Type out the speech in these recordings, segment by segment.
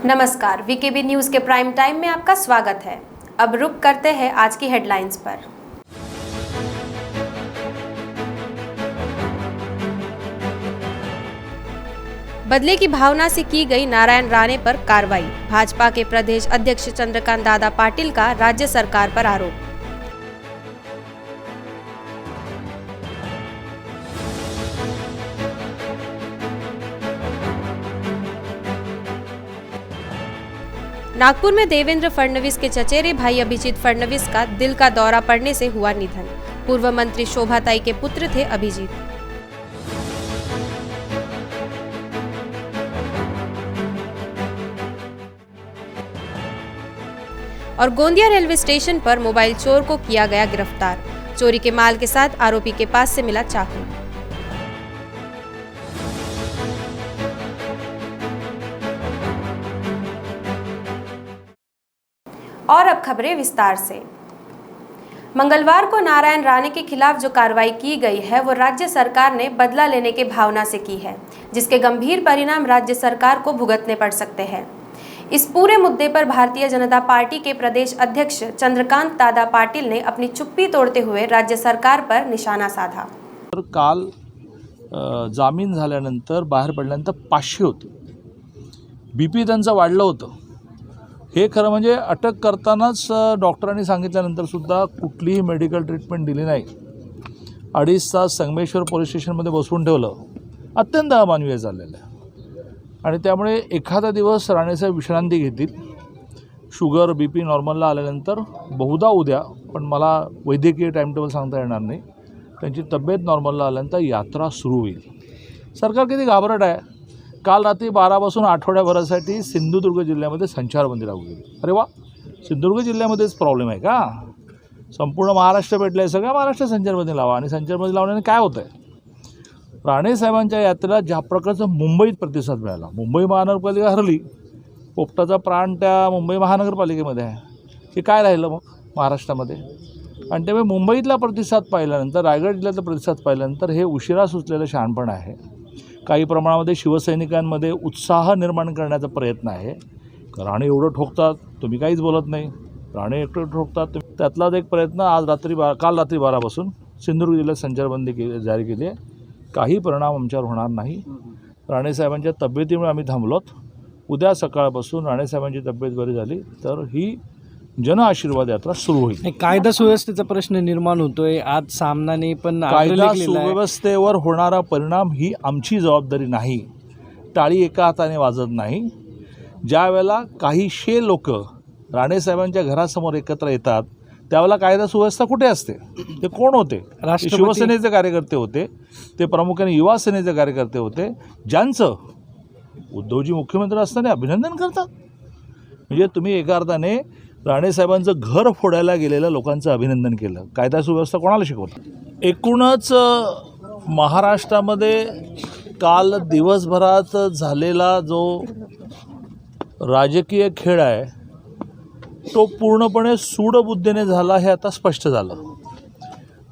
नमस्कार, VKB news के prime time में आपका स्वागत है। अब रुक करते हैं आज की हेडलाइंस पर। बदले की भावना से की गई नारायण राणे पर कार्रवाई। भाजपा के प्रदेश अध्यक्ष चंद्रकांत दादा पाटिल का राज्य सरकार पर आरोप। नागपुर में देवेंद्र फडणवीस के चचेरे भाई अभिजीत फडणवीस का दिल का दौरा पड़ने से हुआ निधन। पूर्व मंत्री शोभाताई के पुत्र थे अभिजीत। और गोंदिया रेलवे स्टेशन पर मोबाइल चोर को किया गया गिरफ्तार। चोरी के माल के साथ आरोपी के पास से मिला चाकू। और अब खबरें विस्तार से। मंगलवार को नारायण राणे के खिलाफ जो कार्रवाई की गई है वो राज्य सरकार ने बदला लेने की भावना से की है, जिसके गंभीर परिणाम राज्य सरकार को भुगतने पड़ सकते हैं। इस पूरे मुद्दे पर भारतीय जनता पार्टी के प्रदेश अध्यक्ष चंद्रकांत दादा पाटिल ने अपनी चुप्पी तोड़ते हुए राज्य सरकार पर निशाना साधा। काल जामीन झाल्यानंतर बाहेर पडल्यानंतर 500 होते। बीपी त्यांचं वाढलं होतं। हे खरं म्हणजे अटक करतानाच डॉक्टरांनी सांगितल्यानंतर सुद्धा कुठलीही मेडिकल ट्रीटमेंट दिली नाही। 2.5 तास संगमेश्वर पोलीस स्टेशनमध्ये बसवून ठेवलं। अत्यंत अमानवीय झालेलं आहे आणि त्यामुळे एखादा दिवस राणेसाहेब विश्रांती घेतील। शुगर बीपी नॉर्मलला आल्यानंतर बहुधा उद्या, पण मला वैद्यकीय टाईमटेबल सांगता येणार नाही, त्यांची तब्येत नॉर्मलला आल्यानंतर यात्रा सुरू होईल। सरकार किती घाबरट आहे। काल रात्री 12 पासून आठवड्याभरासाठी सिंधुदुर्ग जिल्ह्यामध्ये संचारबंदी लागू केली। अरे वा, सिंधुदुर्ग जिल्ह्यामध्येच प्रॉब्लेम आहे का? संपूर्ण महाराष्ट्र भेटलं आहे, सगळ्या महाराष्ट्र संचारबंदी लावा। आणि संचारबंदी लावण्याने काय होतं आहे? राणे साहेबांच्या यात्रेला ज्या प्रकारचा मुंबईत प्रतिसाद मिळाला, मुंबई महानगरपालिका हरली, पोपटाचा प्राण त्या मुंबई महानगरपालिकेमध्ये आहे, हे काय राहिलं मग महाराष्ट्रामध्ये? आणि त्यामुळे मुंबईतला प्रतिसाद पाहिल्यानंतर, रायगड जिल्ह्यातला प्रतिसाद पाहिल्यानंतर हे उशिरा सुचलेलं शहाणपण आहे। काही प्रमाणामध्ये शिवसैनिकांमध्ये उत्साह निर्माण करण्याचा प्रयत्न आहे। राणे एवढं ठोकतात, तुम्ही काहीच बोलत नाही। राणे एकटं ठोकतात, त्यातलाच एक प्रयत्न आज काल रात्री 12 पासून सिंधुदुर्ग जिल्ह्यात संचारबंदी जारी केली आहे। काही परिणाम आमच्यावर होणार नाही। राणेसाहेबांच्या तब्येतीमुळे आम्ही थांबलोत। उद्या सकाळपासून राणेसाहेबांची तब्येत बरी झाली तर ही जन आशीर्वाद यात्रा सुरू होईल। कायदा सुव्यवस्थेचा प्रश्न निर्माण होतोय। आज सामनाने पण कायदा सुव्यवस्थेवर होणारा परिणाम ही आमची जबाबदारी नाही। टाळी एका हाताने वाजत नाही। ज्या वेळेला काहीशे लोक राणेसाहेबांच्या घरासमोर एकत्र येतात त्यावेळेला कायदा सुव्यवस्था कुठे असते? ते कोण होते? शिवसेनेचे कार्यकर्ते होते, ते प्रामुख्याने युवा सेनेचे कार्यकर्ते होते, ज्यांचं उद्धवजी मुख्यमंत्री असताना अभिनंदन करतात। म्हणजे तुम्ही एका अर्थाने राणेसाहेबांचं घर फोडायला गेलेल्या लोकांचं अभिनंदन केलं। कायदा सुव्यवस्था कोणाला शिकवतात? एकूणच महाराष्ट्रामध्ये काल दिवसभरात झालेला जो राजकीय खेळ आहे तो पूर्णपणे सूडबुद्धीने झाला हे आता स्पष्ट झालं।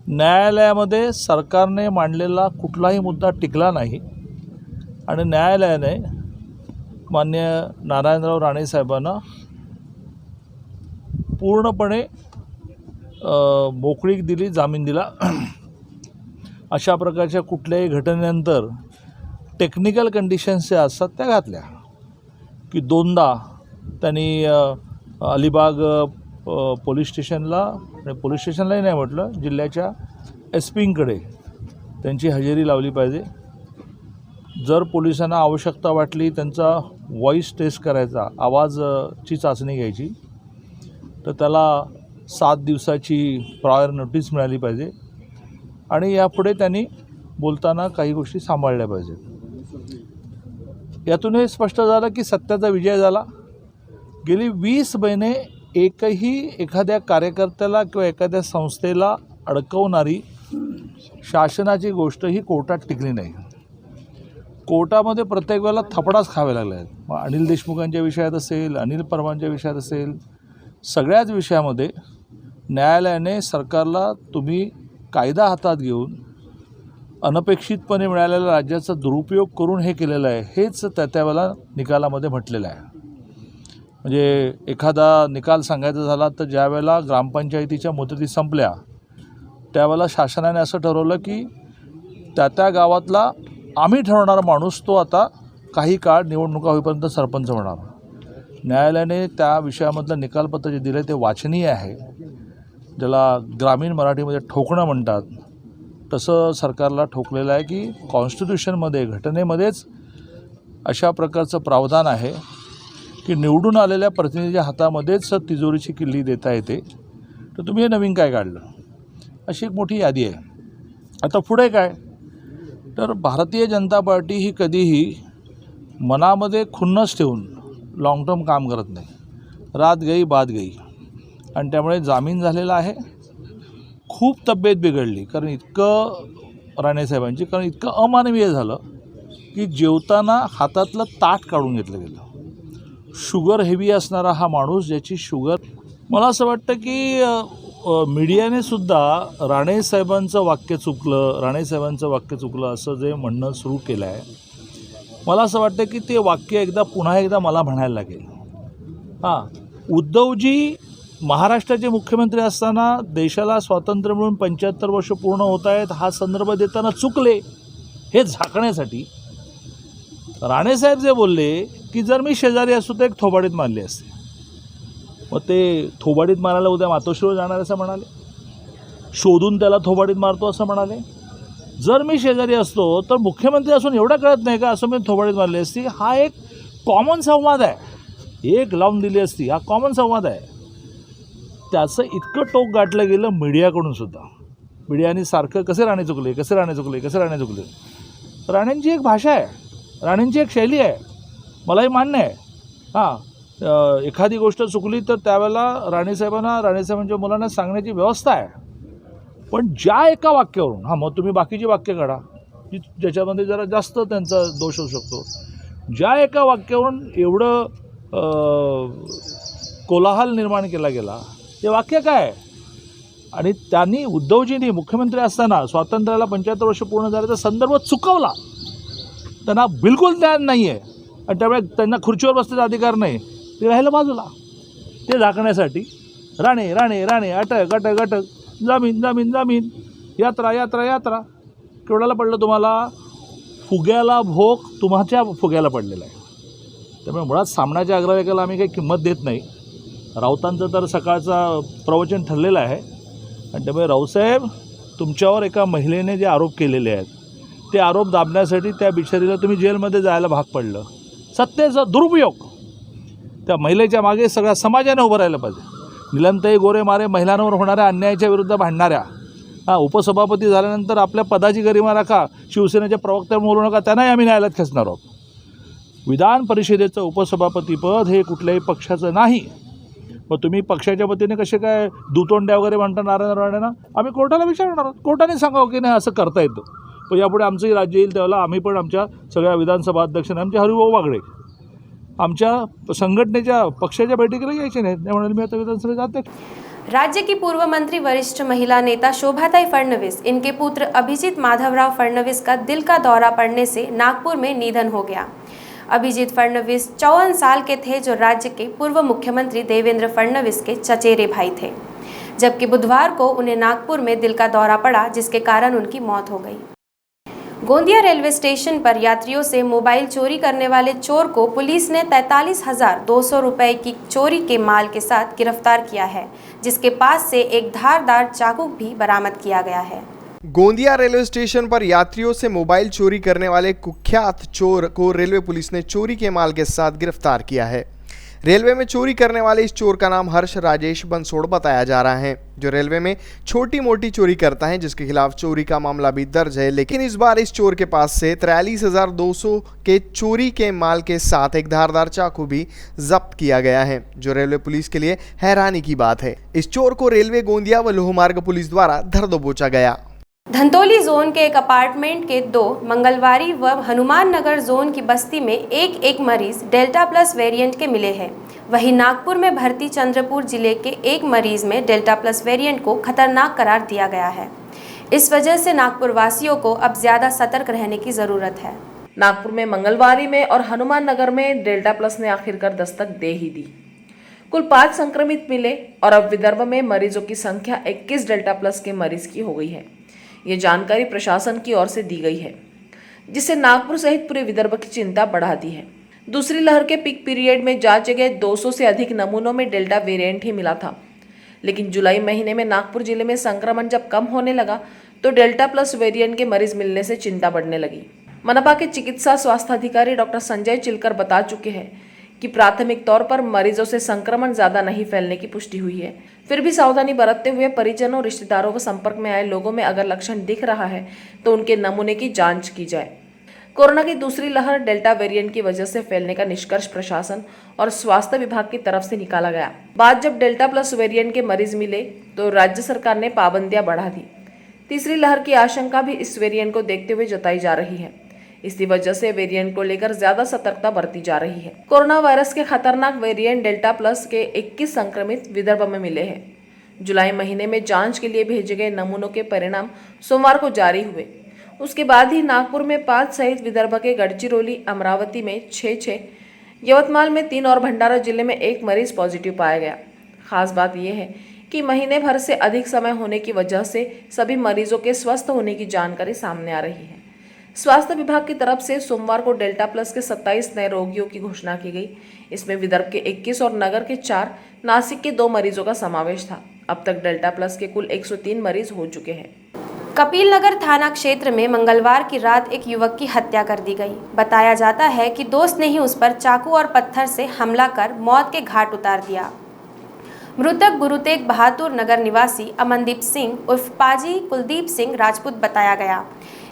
न्यायालयामध्ये सरकारने मांडलेला कुठलाही मुद्दा टिकला नाही आणि न्यायालयाने माननीय नारायणराव राणे साहेबांना पूर्णपणे मोकळीक दिली, जामीन दिला। अशा प्रकारच्या कुठल्याही घटनेनंतर टेक्निकल कंडिशन्स ज्या असतात त्या घातल्या की दोनदा त्यांनी अलिबाग पोलीस स्टेशनलाही नाही म्हटलं, जिल्ह्याच्या एसपींकडे त्यांची हजेरी लावली पाहिजे। जर पोलिसांना आवश्यकता वाटली त्यांचा व्हॉईस टेस्ट करायचा, आवाजची चाचणी घ्यायची, तर त्याला 7 दिवसाची प्रायर नोटीस मिळाली पाहिजे आणि यापुढे त्यांनी बोलताना काही गोष्टी सांभाळल्या पाहिजेत। यातून हे स्पष्ट झालं की सत्याचा विजय झाला। गेली 20 महिने एकही एखाद्या कार्यकर्त्याला किंवा एखाद्या संस्थेला अडकवणारी शासनाची गोष्ट ही कोर्टात टिकली नाही। कोर्टामध्ये प्रत्येक वेळेला थपडाच खावे लागले आहेत। मग अनिल देशमुखांच्या विषयात असेल, अनिल परमांच्या विषयात असेल, सगळ्याच विषयामध्ये न्यायालयाने सरकारला तुम्ही कायदा हातात घेऊन अनपेक्षितपणे मिळालेल्या राज्याचा दुरुपयोग करून हे केलेलं आहे, हेच त्यावेळेला निकालामध्ये म्हटलेलं आहे। म्हणजे एखादा निकाल सांगायचा झाला तर ज्या वेळेला ग्रामपंचायतीच्या मुदती संपल्या त्यावेळेला शासनाने असं ठरवलं की त्या गावातला आम्ही ठरवणारा माणूस तो आता काही काळ निवडणुका होईपर्यंत सरपंच होणार. न्यायालयाने त्या विषयामधलं निकालपत्र जे दिलं ते वाचनीय आहे, ज्याला ग्रामीण मराठीमध्ये ठोकणं म्हणतात. तसं सरकारला ठोकलेलं आहे की कॉन्स्टिट्यूशनमध्ये घटनेमध्येच अशा प्रकारचं प्रावधान आहे की निवडून आलेल्या प्रतिनिधीच्या हातामध्येच तिजोरीची किल्ली देता येते. तर तुम्ही हे नवीन काय काढलं, अशी एक मोठी यादी आहे. आता पुढे काय, तर भारतीय जनता पार्टी ही कधीही मनामध्ये खुन्नस ठेवून लाँग टर्म काम करत नाही. रात गई बात गई, आणि त्यामुळे जामीन झालेला आहे. खूप तब्येत बिघडली कारण इतकं राणेसाहेबांची, कारण इतकं अमानवीय झालं की जेवताना हातातलं ताट काढून घेतलं गेलं. शुगर हेवी असणारा हा माणूस, ज्याची शुगर, मला असं वाटतं की मीडियाने सुद्धा राणेसाहेबांचं वाक्य चुकलं असं जे म्हणणं सुरू केलं आहे, मला असं वाटतं की ते वाक्य पुन्हा एकदा मला म्हणायला लागेल. हां, उद्धवजी महाराष्ट्राचे मुख्यमंत्री असताना देशाला स्वातंत्र्य मिळून 75 वर्ष पूर्ण होत आहेत हा संदर्भ देताना चुकले, हे झाकण्यासाठी राणेसाहेब जे बोलले की जर मी शेजारी असतो तर एक थोबाडीत मारली असते. मग ते थोबाडीत मारायला उद्या मातोश्रीवर जाणार असं म्हणाले, शोधून त्याला थोबाडीत मारतो असं म्हणाले. जर मी शेजारी असतो तर मुख्यमंत्री असून एवढा कळत नाही का असं मी थोबाडीत मारली असती. हा एक कॉमन संवाद आहे, एक लावून दिली असती, हा कॉमन संवाद आहे. त्याचं इतकं टोक गाठलं गेलं मीडियाकडून सुद्धा. मीडियाने सारखं कसे राणे चुकले. राणेंची एक भाषा आहे, राणेंची एक शैली आहे, मलाही मान्य आहे. हां, एखादी गोष्ट चुकली तर त्यावेळेला राणेसाहेबांच्या मुलांना सांगण्याची व्यवस्था आहे. पण ज्या एका वाक्यावरून, मग तुम्ही बाकीची वाक्य काढा ज्याच्यामध्ये जरा जास्त त्यांचा दोष होऊ शकतो, ज्या एका वाक्यावरून एवढं कोलाहल निर्माण केला गेला, ते वाक्य काय. आणि त्यांनी, उद्धवजींनी मुख्यमंत्री असताना स्वातंत्र्याला 75 वर्ष पूर्ण झाल्याचा संदर्भ चुकवला. त्यांना बिलकुल ज्ञान नाही आहे आणि त्यामुळे त्यांना खुर्चीवर बसण्याचा अधिकार नाही, ते राहिलं बाजूला. ते झाकण्यासाठी राणे अटक जामीन यात्रा केवढ्याला पडलं तुम्हाला. फुग्याला भोग तुमच्या फुग्याला पडलेला आहे. त्यामुळे मुळात सामनाच्या अग्रलेखाला आम्ही काही किंमत देत नाही. राऊतांचं तर सकाळचा प्रवचन ठरलेलं आहे आणि त्यामुळे रावसाहेब, तुमच्यावर एका महिलेने जे आरोप केलेले आहेत ते आरोप दाबण्यासाठी त्या बिचारीला तुम्ही जेलमध्ये जायला भाग पडलं. सत्तेचा दुरुपयोग. त्या महिलेच्या मागे सगळ्या समाजाने उभं राहिलं पाहिजे. निलमताई गोरे मारे महिलांवर होणाऱ्या अन्यायाच्या विरुद्ध भांडणाऱ्या, उपसभापती झाल्यानंतर आपल्या पदाची गरिमा राखा, शिवसेनेच्या प्रवक्त्यावर बोलू नका, त्यांनाही आम्ही न्यायालयात खेचणार आहोत. विधान परिषदेचं उपसभापतीपद हे कुठल्याही पक्षाचं नाही. मग तुम्ही पक्षाच्या वतीने कसे काय दुतोंड्या वगैरे म्हणता नारायण राणेंना, आम्ही कोर्टाला विचारणार आहोत. कोर्टाने सांगावं की नाही असं करता येतं. पण यापुढे आमचंही राज्य येईल त्यावेळेला आम्ही पण आमच्या सगळ्या विधानसभा अध्यक्षांना, आमचे हरिभाऊ बागडे आमच्या संघटनेच्या पक्षाच्या बैठकीला यायचे नाहीत, त्यामुळे मी आता विधानसभेत अध्यक्ष. राज्य की पूर्व मंत्री वरिष्ठ महिला नेता शोभाताई फडणवीस, इनके पुत्र अभिजीत माधवराव फडणवीस का दिल का दौरा पड़ने से नागपुर में निधन हो गया। अभिजीत फडणवीस 54 साल के थे, जो राज्य के पूर्व मुख्यमंत्री देवेंद्र फडणवीस के चचेरे भाई थे, जबकि बुधवार को उन्हें नागपुर में दिल का दौरा पड़ा, जिसके कारण उनकी मौत हो गई। गोंदिया रेलवे स्टेशन पर यात्रियों से मोबाइल चोरी करने वाले चोर को पुलिस ने 43,200 रुपये की चोरी के माल के साथ गिरफ्तार किया है, जिसके पास से एक धारदार चाकू भी बरामद किया गया है। गोंदिया रेलवे स्टेशन पर यात्रियों से मोबाइल चोरी करने वाले कुख्यात चोर को रेलवे पुलिस ने चोरी के माल के साथ गिरफ्तार किया है। रेलवे में चोरी करने वाले इस चोर का नाम हर्ष राजेश बंसोड़ बताया जा रहा है, जो रेलवे में छोटी मोटी चोरी करता है, जिसके खिलाफ चोरी का मामला भी दर्ज है। लेकिन इस बार इस चोर के पास से 43,200 के चोरी के माल के साथ एक धारदार चाकू भी जब्त किया गया है, जो रेलवे पुलिस के लिए हैरानी की बात है। इस चोर को रेलवे गोंदिया व लोहमार्ग पुलिस द्वारा धर दबोचा गया। धंतोली जोन के एक अपार्टमेंट के 2 मंगलवारी व हनुमान नगर जोन की बस्ती में एक मरीज डेल्टा प्लस वेरिएंट के मिले हैं। वहीं नागपुर में भर्ती चंद्रपुर जिले के एक मरीज में डेल्टा प्लस वेरिएंट को खतरनाक करार दिया गया है। इस वजह से नागपुर वासियों को अब ज़्यादा सतर्क रहने की ज़रूरत है। नागपुर में मंगलवारी में और हनुमान नगर में डेल्टा प्लस ने आखिरकार दस्तक दे ही दी। कुल 5 संक्रमित मिले और अब विदर्भ में मरीजों की संख्या 21 डेल्टा प्लस के मरीज की हो गई है। ये जानकारी प्रशासन की ओर से दी गई है, जिससे नागपुर सहित पूरे विदर्भ की चिंता बढ़ा दी है। दूसरी लहर के पीक पीरियड में जांचे गए 200 से अधिक नमूनों में डेल्टा वेरिएंट ही मिला था, लेकिन जुलाई महीने में नागपुर जिले में संक्रमण जब कम होने लगा तो डेल्टा प्लस वेरिएंट के मरीज मिलने से चिंता बढ़ने लगी। मनपा के चिकित्सा स्वास्थ्य अधिकारी डॉक्टर संजय चिलकर बता चुके हैं कि प्राथमिक तौर पर मरीजों से संक्रमण ज्यादा नहीं फैलने की पुष्टि हुई है। फिर भी सावधानी बरतते हुए परिजनों, रिश्तेदारों व संपर्क में आए लोगों में अगर लक्षण दिख रहा है तो उनके नमूने की जांच की जाए। कोरोना की दूसरी लहर डेल्टा वेरिएंट की वजह से फैलने का निष्कर्ष प्रशासन और स्वास्थ्य विभाग की तरफ से निकाला गया। बाद जब डेल्टा प्लस वेरिएंट के मरीज मिले तो राज्य सरकार ने पाबंदियां बढ़ा दी। तीसरी लहर की आशंका भी इस वेरिएंट को देखते हुए जताई जा रही है। इसी वजह से वेरिएंट को लेकर ज्यादा सतर्कता बरती जा रही है। कोरोना वायरस के खतरनाक वेरिएंट डेल्टा प्लस के 21 संक्रमित विदर्भ में मिले हैं। जुलाई महीने में जांच के लिए भेजे गए नमूनों के परिणाम सोमवार को जारी हुए। उसके बाद ही नागपुर में 5 सहित विदर्भ के गढ़चिरौली, अमरावती में 6, यवतमाल में 3 और भंडारा जिले में 1 मरीज पॉजिटिव पाया गया। खास बात यह है कि महीने भर से अधिक समय होने की वजह से सभी मरीजों के स्वस्थ होने की जानकारी सामने आ रही है। स्वास्थ्य विभाग की तरफ से सोमवार को डेल्टा प्लस के 27 नए रोगियों की घोषणा की गई। इसमें विदर्भ के 21 और नगर के 4, नासिक के 2 मरीजों का समावेश था। अब तक डेल्टा प्लस के कुल 103 मरीज हो चुके हैं। कपिल नगर थाना क्षेत्र में मंगलवार की रात एक युवक की हत्या कर दी गई। बताया जाता है कि दोस्त ने ही उस पर चाकू और पत्थर से हमला कर मौत के घाट उतार दिया। मृतक गुरु तेग बहादुर नगर निवासी अमनदीप सिंह उर्फ पाजी कुलदीप सिंह राजपूत बताया गया।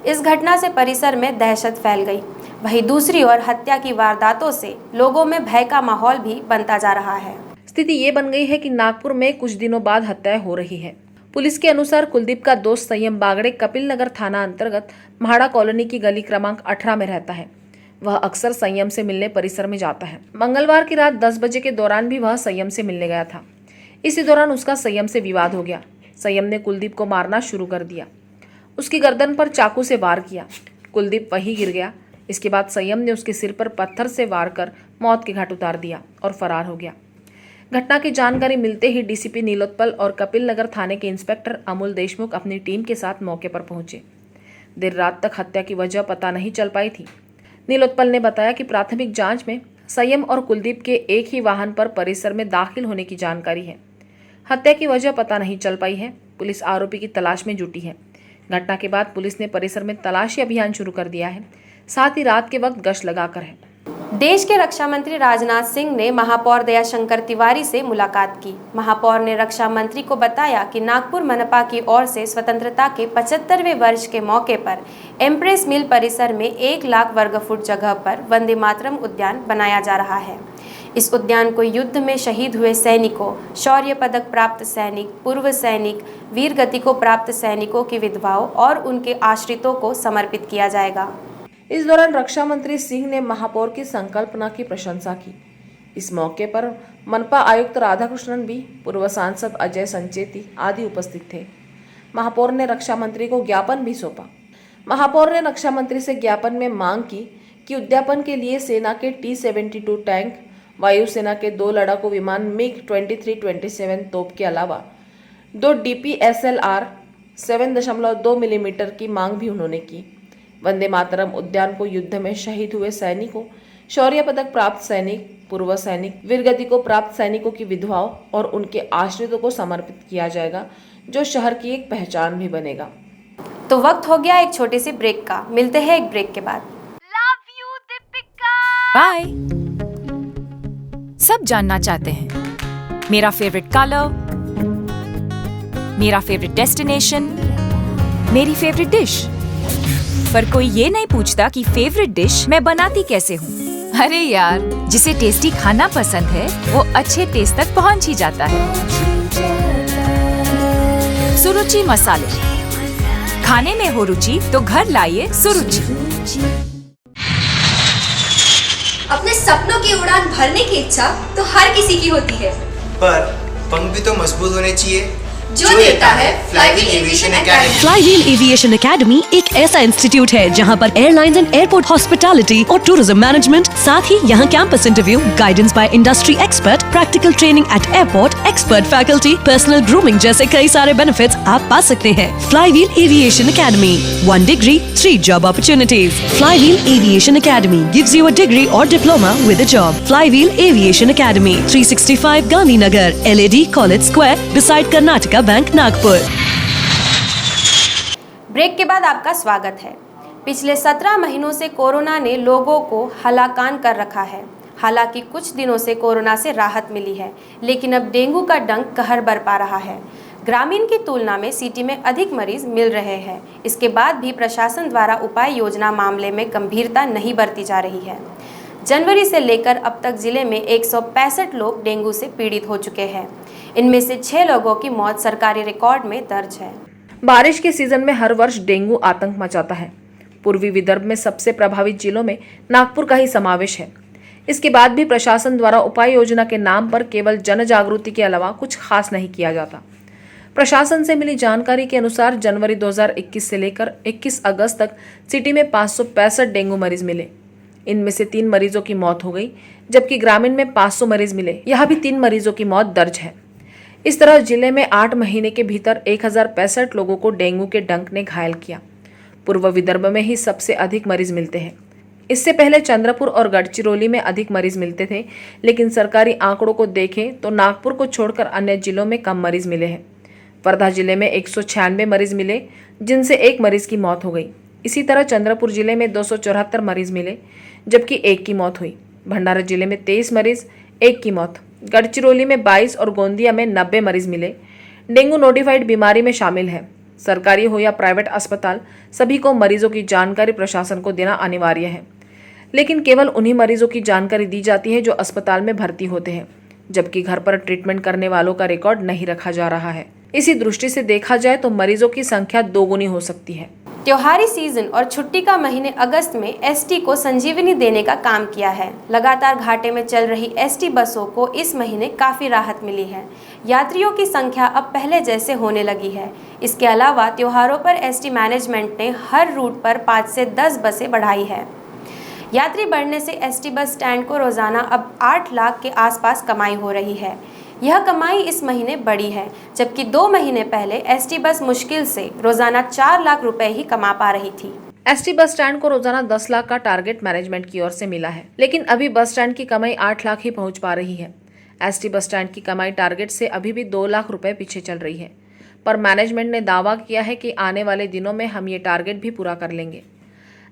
इस घटना से परिसर में दहशत फैल गई। वहीं दूसरी ओर हत्या की वारदातों से लोगों में भय का माहौल भी बनता जा रहा है। स्थिति ये बन गई है कि नागपुर में कुछ दिनों बाद हत्याएं हो रही है। पुलिस के अनुसार कुलदीप का दोस्त संयम बागड़े कपिल नगर थाना अंतर्गत म्हाड़ा कॉलोनी की गली क्रमांक 18 में रहता है। वह अक्सर संयम से मिलने परिसर में जाता है। मंगलवार की रात 10 बजे के दौरान भी वह संयम से मिलने गया था। इसी दौरान उसका संयम से विवाद हो गया। संयम ने कुलदीप को मारना शुरू कर दिया। उसकी गर्दन पर चाकू से वार किया। कुलदीप वहीं गिर गया। इसके बाद संयम ने उसके सिर पर पत्थर से वार कर मौत के घाट उतार दिया और फरार हो गया। घटना की जानकारी मिलते ही डीसीपी नीलोत्पल और कपिल नगर थाने के इंस्पेक्टर अमूल देशमुख अपनी टीम के साथ मौके पर पहुंचे। देर रात तक हत्या की वजह पता नहीं चल पाई थी। नीलोत्पल ने बताया कि प्राथमिक जांच में संयम और कुलदीप के एक ही वाहन पर परिसर में दाखिल होने की जानकारी है। हत्या की वजह पता नहीं चल पाई है। पुलिस आरोपी की तलाश में जुटी है। घटना के बाद पुलिस ने परिसर में तलाशी अभियान शुरू कर दिया है, साथ ही रात के वक्त गश्त लगाकर है। देश के रक्षा मंत्री राजनाथ सिंह ने महापौर दयाशंकर तिवारी से मुलाकात की। महापौर ने रक्षा मंत्री को बताया कि नागपुर मनपा की ओर से स्वतंत्रता के 75वें वर्ष के मौके पर एम्प्रेस मिल परिसर में 1 लाख वर्ग फुट जगह पर वंदे मातरम उद्यान बनाया जा रहा है। इस उद्यान को युद्ध में शहीद हुए सैनिकों, शौर्य पदक प्राप्त सैनिक, पूर्व सैनिक, वीर गति को प्राप्त सैनिकों की विधवाओं और उनके आश्रितों को समर्पित किया जाएगा। इस दौरान रक्षा मंत्री सिंह ने महापौर की संकल्पना की प्रशंसा की। इस मौके पर मनपा आयुक्त राधाकृष्णन बी, पूर्व सांसद अजय संचेती आदि उपस्थित थे। महापौर ने रक्षा मंत्री को ज्ञापन भी सौंपा। महापौर ने रक्षा मंत्री से ज्ञापन में मांग की कि उद्यापन के लिए सेना के T-72 टैंक, वायुसेना के 2 लड़ाकू विमान MiG-23-27 तोप के अलावा 2 DPSLR 7.2 मिलीमीटर की मांग भी उन्होंने की। वंदे मातरम उद्यान को युद्ध में शहीद हुए सैनिकों, शौर्य पदक प्राप्त सैनिक, पूर्व सैनिक, वीरगति को प्राप्त सैनिकों की विधवाओं और उनके आश्रितों को समर्पित किया जाएगा, जो शहर की एक पहचान भी बनेगा। तो वक्त हो गया एक छोटे से ब्रेक का। मिलते हैं एक ब्रेक के बाद। बाय। सब जानना चाहते हैं मेरा फेवरेट कलर, मेरा फेवरेट डेस्टिनेशन, मेरी फेवरेट डिश, पर कोई ये नहीं पूछता कि फेवरेट डिश मैं बनाती कैसे हूँ। अरे यार, जिसे टेस्टी खाना पसंद है वो अच्छे टेस्ट तक पहुँच ही जाता है। सुरुचि मसाले, खाने में हो रुचि तो घर लाइए सुरुचि। अपने सपनों की उड़ान भरने की इच्छा तो हर किसी की होती है, पर पंख भी तो मजबूत होने चाहिए। जो देता है flywheel aviation academy. Flywheel aviation academy एक ऐसा इंस्टीट्यूट है जहां पर एयरलाइंस एंड एयरपोर्ट हॉस्पिटैलिटी और टूरिज्म मैनेजमेंट, साथ ही यहां campus interview, guidance by industry expert, practical training at airport, expert faculty, personal grooming जैसे कई सारे बेनिफिट्स आप पा सकते हैं। Flywheel aviation academy, 1 degree 3 job opportunities. Flywheel aviation academy gives you a degree और diploma with a job. Flywheel aviation academy, 365 Gandhinagar, LAD college square, beside Karnataka bank, Nagpur. Break के बाद आपका स्वागत है। पिछले 17 महीनों से कोरोना ने लोगों को हलाकान कर रखा है। हालांकि कुछ दिनों से कोरोना से राहत मिली है, लेकिन अब डेंगू का डंक कहर बरपा रहा है। ग्रामीण की तुलना में सिटी में अधिक मरीज मिल रहे हैं। इसके बाद भी प्रशासन द्वारा उपाय योजना मामले में गंभीरता नहीं बरती जा रही है। जनवरी से लेकर अब तक जिले में 165 लोग डेंगू से पीड़ित हो चुके हैं। इनमें से 6 लोगों की मौत सरकारी रिकॉर्ड में दर्ज है। बारिश के सीजन में हर वर्ष डेंगू आतंक मचाता है। पूर्वी विदर्भ में सबसे प्रभावित जिलों में नागपुर का ही समावेश है। इसके बाद भी प्रशासन द्वारा उपाय योजना के नाम पर केवल जन जागृति के अलावा कुछ खास नहीं किया जाता। प्रशासन से मिली जानकारी के अनुसार जनवरी 2021 से लेकर 21 अगस्त तक सिटी में 565 डेंगू मरीज मिले। इनमें से 3 मरीजों की मौत हो गई, जबकि ग्रामीण में 500 मरीज मिले। यहाँ भी 3 मरीजों की मौत दर्ज है। इस तरह जिले में 8 महीने के भीतर 1065 लोगों को डेंगू के डंक ने घायल किया। पूर्व विदर्भ में ही सबसे अधिक मरीज मिलते हैं। इससे पहले चंद्रपुर और गढ़चिरौली में अधिक मरीज मिलते थे, लेकिन सरकारी आंकड़ों को देखें तो नागपुर को छोड़कर अन्य जिलों में कम मरीज मिले हैं। वर्धा जिले में 196 मरीज मिले, जिनसे 1 मरीज की मौत हो गई। इसी तरह चंद्रपुर जिले में 274 मरीज मिले, जबकि 1 की मौत हुई। भंडारा जिले में 23 मरीज, 1 की मौत। गढ़चिरौली में 22 और गोंदिया में 90 मरीज मिले। डेंगू नोटिफाइड बीमारी में शामिल है। सरकारी हो या प्राइवेट अस्पताल, सभी को मरीजों की जानकारी प्रशासन को देना अनिवार्य है, लेकिन केवल उन्हीं मरीजों की जानकारी दी जाती है जो अस्पताल में भर्ती होते हैं, जबकि घर पर ट्रीटमेंट करने वालों का रिकॉर्ड नहीं रखा जा रहा है। इसी दृष्टि से देखा जाए तो मरीजों की संख्या 2 गुनी हो सकती है। त्योहारी सीजन और छुट्टी का महीने अगस्त में एसटी को संजीवनी देने का काम किया है। लगातार घाटे में चल रही एसटी बसों को इस महीने काफ़ी राहत मिली है। यात्रियों की संख्या अब पहले जैसे होने लगी है। इसके अलावा त्योहारों पर एसटी मैनेजमेंट ने हर रूट पर 5 से 10 बसें बढ़ाई है। यात्री बढ़ने से एसटी बस स्टैंड को रोजाना अब 8 लाख के आसपास कमाई हो रही है। यह कमाई इस महीने बढ़ी है, जबकि 2 महीने पहले एसटी बस मुश्किल से रोजाना 4 लाख रुपए ही कमा पा रही थी। एसटी बस स्टैंड को रोजाना 10 लाख का टारगेट मैनेजमेंट की ओर से मिला है, लेकिन अभी बस स्टैंड की कमाई 8 लाख ही पहुंच पा रही है। एसटी बस स्टैंड की कमाई टारगेट से अभी भी 2 लाख रुपए पीछे चल रही है, पर मैनेजमेंट ने दावा किया है कि आने वाले दिनों में हम ये टारगेट भी पूरा कर लेंगे।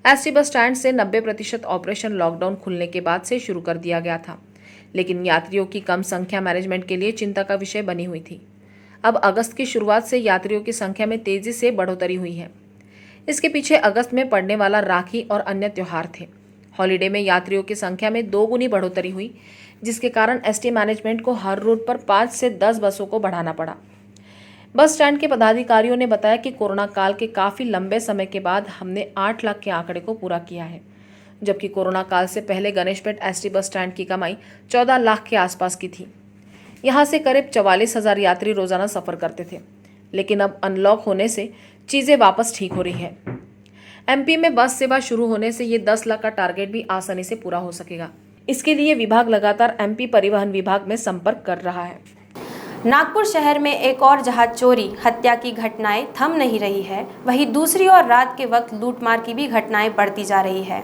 एसटी बस स्टैंड से 90% ऑपरेशन लॉकडाउन खुलने के बाद से शुरू कर दिया गया था, लेकिन यात्रियों की कम संख्या मैनेजमेंट के लिए चिंता का विषय बनी हुई थी। अब अगस्त की शुरुआत से यात्रियों की संख्या में तेजी से बढ़ोतरी हुई है। इसके पीछे अगस्त में पड़ने वाला राखी और अन्य त्योहार थे। हॉलीडे में यात्रियों की संख्या में 2 गुनी बढ़ोतरी हुई, जिसके कारण एसटी मैनेजमेंट को हर रूट पर 5 से 10 बसों को बढ़ाना पड़ा। बस स्टैंड के पदाधिकारियों ने बताया कि कोरोना काल के काफ़ी लंबे समय के बाद हमने 8 लाख के आंकड़े को पूरा किया है, जबकि कोरोना काल से पहले गणेशपेट एसटी बस स्टैंड की कमाई 14 लाख के आसपास की थी। यहाँ से करीब 44,000 यात्री रोजाना सफ़र करते थे, लेकिन अब अनलॉक होने से चीज़ें वापस ठीक हो रही हैं। एमपी में बस सेवा शुरू होने से ये 10 लाख का टारगेट भी आसानी से पूरा हो सकेगा। इसके लिए विभाग लगातार एमपी परिवहन विभाग में संपर्क कर रहा है। नागपुर शहर में एक और जहां चोरी हत्या की घटनाएं थम नहीं रही है, वहीं दूसरी ओर रात के वक्त लूटमार की भी घटनाएं बढ़ती जा रही है।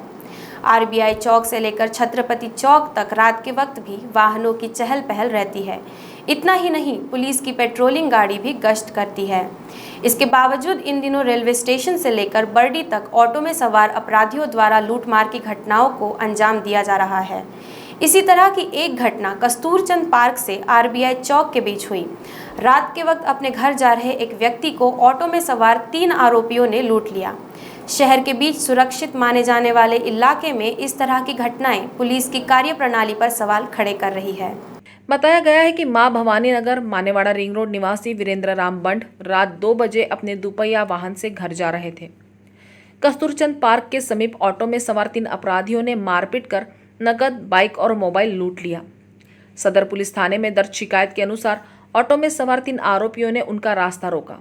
आरबीआई चौक से लेकर छत्रपति चौक तक रात के वक्त भी वाहनों की चहल पहल रहती है। इतना ही नहीं, पुलिस की पेट्रोलिंग गाड़ी भी गश्त करती है। इसके बावजूद इन दिनों रेलवे स्टेशन से लेकर बरडी तक ऑटो में सवार अपराधियों द्वारा लूटमार की घटनाओं को अंजाम दिया जा रहा है। इसी तरह की एक घटना कस्तूरचंद पार्क से आरबीआई चौक के बीच हुई। रात के वक्त अपने घर जा रहे एक व्यक्ति को ऑटो में सवार 3 आरोपियों ने लूट लिया। शहर के बीच सुरक्षित माने जाने वाले इलाके में इस तरह की घटनाएं पुलिस की कार्यप्रणाली पर सवाल खड़े कर रही है। बताया गया है कि मां भवानी नगर मानेवाड़ा रिंग रोड निवासी वीरेंद्र राम बंड रात 2 बजे अपने दुपहिया वाहन से घर जा रहे थे। कस्तूरचंद पार्क के समीप ऑटो में सवार 3 अपराधियों ने मारपीट कर नकद, बाइक और मोबाइल लूट लिया। सदर पुलिस थाने में दर्ज शिकायत के अनुसार ऑटो में सवार 3 आरोपियों ने उनका रास्ता रोका,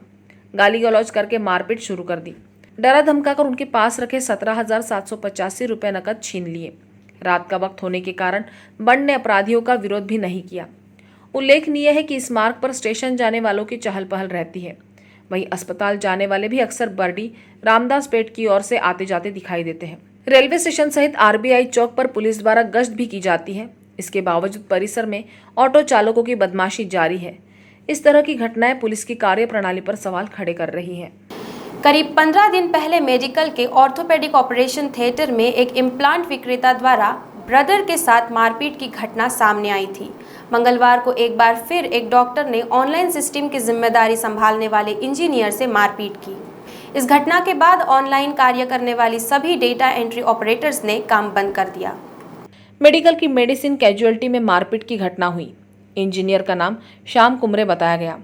गाली गलौज करके मारपीट शुरू कर दी। डरा धमकाकर उनके पास रखे 17,785 रुपये नकद छीन लिए। रात का वक्त होने के कारण बंड ने अपराधियों का विरोध भी नहीं किया। उल्लेखनीय है कि इस मार्ग पर स्टेशन जाने वालों की चहल पहल रहती है। वहीं अस्पताल जाने वाले भी अक्सर बर्डी रामदास पेट की ओर से आते जाते दिखाई देते हैं। रेलवे स्टेशन सहित RBI चौक पर पुलिस द्वारा गश्त भी की जाती है। इसके बावजूद परिसर में ऑटो चालकों की बदमाशी जारी है। इस तरह की घटनाएं पुलिस की कार्यप्रणाली पर सवाल खड़े कर रही हैं। करीब 15 दिन पहले मेडिकल के ऑर्थोपेडिक ऑपरेशन थिएटर में एक इम्प्लांट विक्रेता द्वारा ब्रदर के साथ मारपीट की घटना सामने आई थी। मंगलवार को एक बार फिर एक डॉक्टर ने ऑनलाइन सिस्टम की जिम्मेदारी संभालने वाले इंजीनियर से मारपीट की। इस घटना के बाद ऑनलाइन कार्य करने वाली सभी डेटा एंट्री ऑपरेटर्स ने काम बंद कर दिया। मेडिकल की मेडिसिन कैजुअलिटी में मारपीट की घटना हुई। इंजीनियर का नाम श्याम कुमरे बताया गया।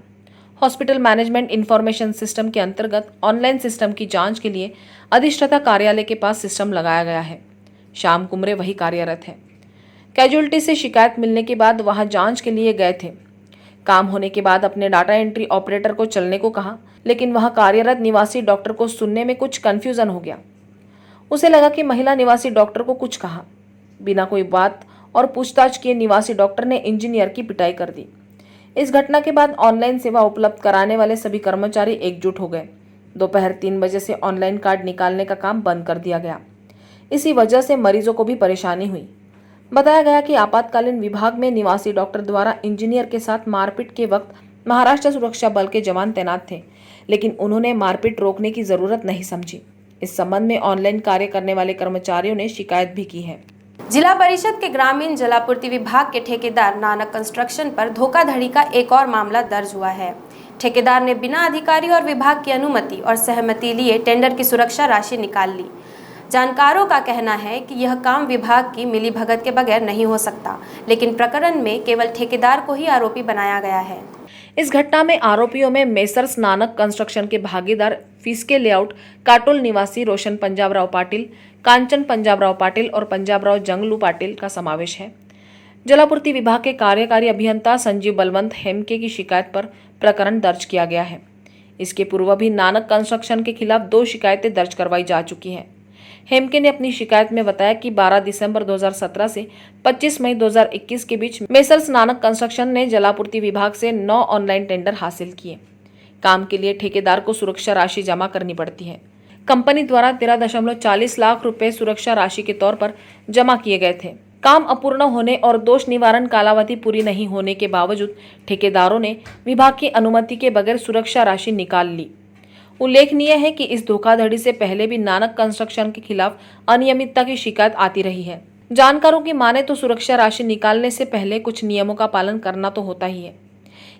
हॉस्पिटल मैनेजमेंट इंफॉर्मेशन सिस्टम के अंतर्गत ऑनलाइन सिस्टम की जांच के लिए अधिष्ठाता कार्यालय के पास सिस्टम लगाया गया है। श्याम कुमरे वही कार्यरत है। कैजुअलिटी से शिकायत मिलने के बाद वहां जांच के लिए गए थे। काम होने के बाद अपने डाटा एंट्री ऑपरेटर को चलने को कहा, लेकिन वहां कार्यरत निवासी डॉक्टर को सुनने में कुछ कंफ्यूजन हो गया। उसे लगा कि महिला निवासी डॉक्टर को कुछ कहा। बिना कोई बात और पूछताछ किए निवासी डॉक्टर ने इंजीनियर की पिटाई कर दी। इस घटना के बाद ऑनलाइन सेवा उपलब्ध कराने वाले सभी कर्मचारी एकजुट हो गए। दोपहर 3 बजे से ऑनलाइन कार्ड निकालने का काम बंद कर दिया गया। इसी वजह से मरीजों को भी परेशानी हुई। बताया गया कि आपातकालीन विभाग में निवासी डॉक्टर द्वारा इंजीनियर के साथ मारपीट के वक्त महाराष्ट्र सुरक्षा बल के जवान तैनात थे, लेकिन उन्होंने मारपीट रोकने की जरूरत नहीं समझी। इस संबंध में ऑनलाइन कार्य करने वाले कर्मचारियों ने शिकायत भी की है। जिला परिषद के ग्रामीण जलापूर्ति विभाग के ठेकेदार नानक कंस्ट्रक्शन पर धोखाधड़ी का एक और मामला दर्ज हुआ है। ठेकेदार ने बिना अधिकारी और विभाग की अनुमति और सहमति लिए टेंडर की सुरक्षा राशि निकाल ली। जानकारों का कहना है कि यह काम विभाग की मिलीभगत के बगैर नहीं हो सकता, लेकिन प्रकरण में केवल ठेकेदार को ही आरोपी बनाया गया है। इस घटना में आरोपियों में मेसर्स नानक कंस्ट्रक्शन के भागीदार फिसके लेआउट काटोल निवासी रोशन पंजाबराव पाटिल, कांचन पंजाबराव पाटिल और पंजाबराव जंगलू पाटिल का समावेश है। जलापूर्ति विभाग के कार्यकारी अभियंता संजीव बलवंत हेमके की शिकायत पर प्रकरण दर्ज किया गया है। इसके पूर्व भी नानक कंस्ट्रक्शन के खिलाफ 2 शिकायतें दर्ज करवाई जा चुकी हैं। हेमके ने अपनी शिकायत में बताया कि 12 दिसंबर 2017 से 25 मई 2021 के बीच मेसर्स नानक कंस्ट्रक्शन ने जलापूर्ति विभाग से 9 ऑनलाइन टेंडर हासिल किए। काम के लिए ठेकेदार को सुरक्षा राशि जमा करनी पड़ती है। कंपनी द्वारा 13.40 लाख रुपए सुरक्षा राशि के तौर पर जमा किए गए थे। काम अपूर्ण होने और दोष निवारण कालावधि पूरी नहीं होने के बावजूद ठेकेदारों ने विभाग की अनुमति के बगैर सुरक्षा राशि निकाल ली। उल्लेखनीय है कि इस धोखाधड़ी से पहले भी नानक कंस्ट्रक्शन के खिलाफ अनियमितता की शिकायत आती रही है। जानकारों की माने तो सुरक्षा राशि निकालने से पहले कुछ नियमों का पालन करना तो होता ही है,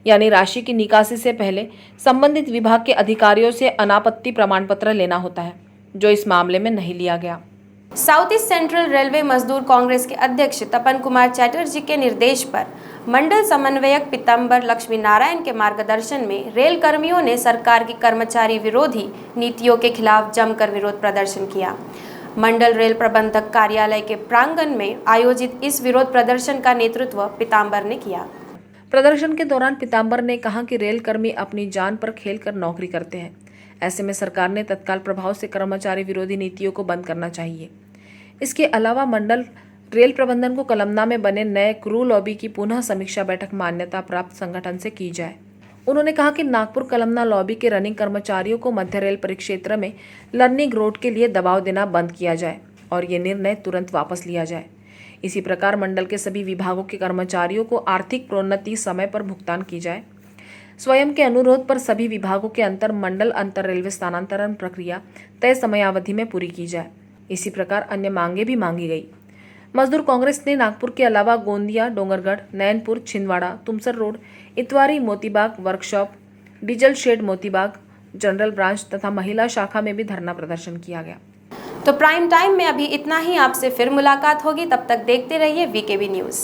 यानी राशि की निकासी से पहले संबंधित विभाग के अधिकारियों से अनापत्ति प्रमाण पत्र लेना होता है, जो इस मामले में नहीं लिया गया। साउथ ईस्ट सेंट्रल रेलवे मजदूर कांग्रेस के अध्यक्ष तपन कुमार चैटर्जी के निर्देश पर मंडल समन्वयक पीताम्बर लक्ष्मी नारायण के मार्गदर्शन में रेल कर्मियों ने सरकार की कर्मचारी विरोधी नीतियों के खिलाफ जमकर विरोध प्रदर्शन किया। मंडल रेल प्रबंधक कार्यालय के प्रांगण में आयोजित इस विरोध प्रदर्शन का नेतृत्व पीताम्बर ने किया। प्रदर्शन के दौरान पीताम्बर ने कहा कि रेल कर्मी अपनी जान पर खेलकर नौकरी करते हैं। ऐसे में सरकार ने तत्काल प्रभाव से कर्मचारी विरोधी नीतियों को बंद करना चाहिए। इसके अलावा मंडल रेल प्रबंधन को कलमना में बने नए क्रू लॉबी की पुनः समीक्षा बैठक मान्यता प्राप्त संगठन से की जाए। उन्होंने कहा कि नागपुर कलमना लॉबी के रनिंग कर्मचारियों को मध्य रेल परिक्षेत्र में लर्निंग रोड के लिए दबाव देना बंद किया जाए और ये निर्णय तुरंत वापस लिया जाए। इसी प्रकार मंडल के सभी विभागों के कर्मचारियों को आर्थिक प्रोन्नति समय पर भुगतान की जाए। स्वयं के अनुरोध पर सभी विभागों के अंतर मंडल अंतर रेलवे स्थानांतरण प्रक्रिया तय समयावधि में पूरी की जाए। इसी प्रकार अन्य मांगे भी मांगी गई। मजदूर कांग्रेस ने नागपुर के अलावा Gondia, Dongargarh, Nainpur, Chhindwara, Tumsar road, Itwari, Motibagh workshop, diesel shed Motibagh, general branch तथा महिला शाखा में भी धरना प्रदर्शन किया गया। तो प्राइम टाइम में अभी इतना ही। आपसे फिर मुलाकात होगी, तब तक देखते रहिए वीकेबी न्यूज़।